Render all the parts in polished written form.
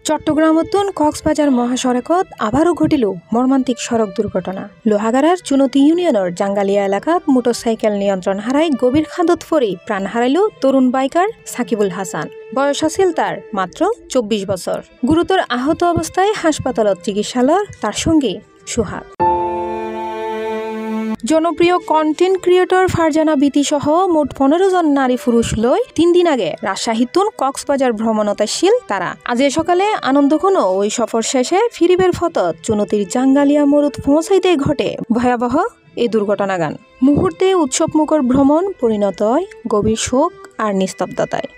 চট্টগ্রামতন কক্সবাজার মহাসড়কত আবারও ঘটিল মর্মান্তিক সড়ক দুর্ঘটনা। লোহাগাড়ার চুনতি ইউনিয়নের জাঙ্গালিয়া এলাকাত মোটরসাইকেল নিয়ন্ত্রণ হারাই গভীর খাদত পড়ে প্রাণ হারাইল তরুণ বাইকার সাকিবুল হাসান। বয়স আছিল তার মাত্র 24 বছর। গুরুতর আহত অবস্থায় হাসপাতালত চিকিৎসালয় তার সঙ্গে সুহাগ। জনপ্রিয় কন্টেন্ট ক্রিয়েটর ফারজানা বিতি সহ মোট 15 জন নারী পুরুষ লই 3 দিন আগে রাজশাহীতুন কক্সবাজার ভ্রমণতাশীল তারা। আজ সকালে আনন্দঘন ওই সফর শেষে ফিরিবের ফতত চুনতির জাঙ্গালিয়া মরুত পৌঁছাইতে ঘটে ভয়াবহ এই দুর্ঘটনাগান। মুহূর্তে উৎসবমুখর ভ্রমণ পরিণত হয় গভীর শোক আর নিস্তব্ধতায়।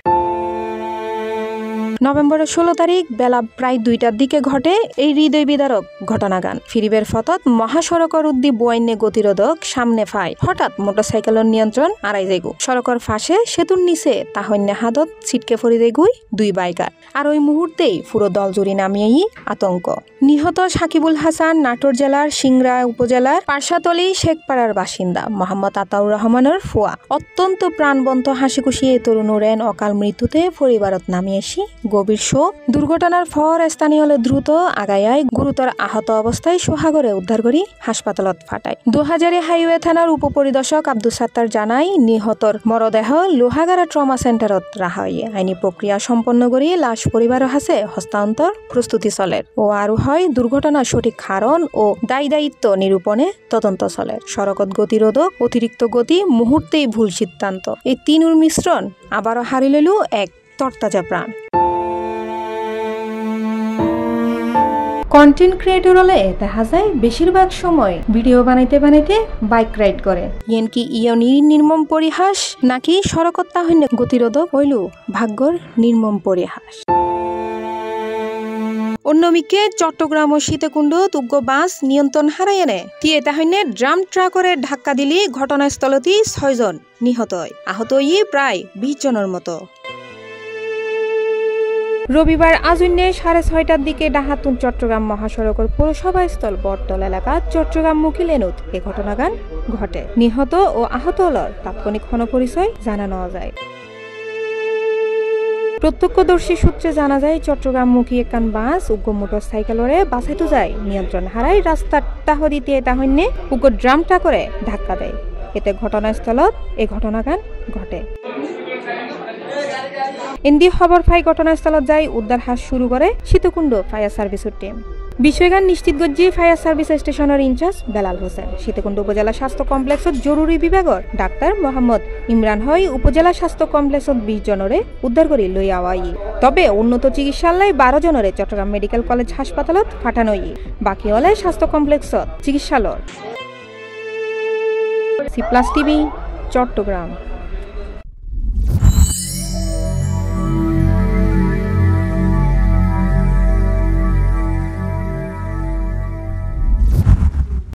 নভেম্বরের 16 তারিখ বেলা প্রায় 2টার দিকে ঘটে এই হৃদয় বিদারক ঘটনাগান। ফিরিবের ফতত মহাসড়কর উদ্দি বয়ান্নে গতিরোধক সামনে ফায় হঠাৎ মোটরসাইকেলের নিয়ন্ত্রণ আড়াই যাইগু। সড়কর ফাঁসে সেতুর নিচে তাহন্য হাতত ছিটকে ফরি দেগুই 2 বাইকার। আর ওই মুহূর্তেই পুরো দল জুড়ি নামিয়েই আতঙ্ক। নিহত সাকিবুল হাসান নাটোর জেলার সিংড়া উপজেলার পার্শাতলী শেখপাড়ার বাসিন্দা মোহাম্মদ আতাউর রহমানের ফুয়া। অত্যন্ত প্রাণবন্ত হাসিখুশি এই তরুণের অকাল মৃত্যুতে পরিবারত নামিয়েছি গভীর শোক। দুর্ঘটনার পর স্থানীয় দ্রুত আগাইয়ায় গুরুতর আহত অবস্থায় সোহাগরে উদ্ধার করি হাসপাতালত ফাটায়। 2000 হাইওয়ে থানার উপপরিদর্শক আব্দুল সাত্তার জানাই নিহতর মরদেহ লোহাগাড়া ট্রমা সেন্টারত রাখা হয়ে আইনি প্রক্রিয়া সম্পন্ন করি লাশ পরিবারের হাতে হস্তান্তর প্রস্তুতি চলে। ও আরো হয় দুর্ঘটনার সঠিক কারণ ও দায়িত্ব নিরূপণে তদন্ত চলে। সড়কত গতিরোধক অতিরিক্ত গতি মুহূর্তেই ভুল সিদ্ধান্ত এই তিনুর মিশ্রণ আবারও হারিলেলু এক তরতাজা প্রাণ। কন্টেন্ট ক্রিয়েটর হলে দেখা যায় বেশিরভাগ সময় ভিডিও বানাইতে বাইক রাইড করে। ইয়েন কি নির্মম পরিহাস নাকি সড়কত্তা হইনে গতিরোধক হইল ভাগ্যর নির্মম পরিহাস। অন্যদিকে চট্টগ্রাম ও সীতাকুণ্ড তুগ্গ বাস নিয়ন্ত্রণ হারাই এনে তিয়ে তাহলে ড্রাম ট্রাকরে ধাক্কা দিলি ঘটনাস্থলতেই 6 জন নিহত হয়। আহত প্রায় 20 জনের মতো। রবিবার আজুন্যে 6:30টার দিকে ডাহাতুন চট্টগ্রাম মহাসড়কের পৌরসভা স্থল বটতল এলাকা চট্টগ্রামমুখী লেনুত এ ঘটনাগান ঘটে। নিহত ও আহত হলর তাৎক্ষণিক ক্ষণপরিচয় জানানো যায়। প্রত্যক্ষদর্শী সূত্রে জানা যায় চট্টগ্রামমুখী একখান বাস উগ্র মোটরসাইকেলরে বাসাইতে যায় নিয়ন্ত্রণ হারাই রাস্তার তাহদিতে তাহন্যে উগ্র ড্রামটা করে ধাক্কা দেয়। এতে ঘটনাস্থলত এ ঘটনাগান ঘটে। এনডি খবর পাই ঘটনাস্থলত যাই উদ্ধার হাস শুরু করে সীতাকুণ্ড ফায়ার সার্ভিসের টিম। বিষয়গান নিশ্চিত গজ্জি ফায়ার সার্ভিস স্টেশনের ইনচার্জ বেলাল হোসেন। সীতাকুণ্ড উপজেলা স্বাস্থ্য কমপ্লেক্সত জরুরি বিভাগর ডাক্তার মোহাম্মদ ইমরান হয় উপজেলা স্বাস্থ্য কমপ্লেক্সত 20 জনরে উদ্ধার করি লই আওয়াই। তবে উন্নত চিকিৎসালয় 12 জনরে চট্টগ্রাম মেডিকেল কলেজ হাসপাতালত পাঠানোই। বাকি হলে স্বাস্থ্য কমপ্লেক্সত চিকিৎসালয়। সি+ টিভি চট্টগ্রাম।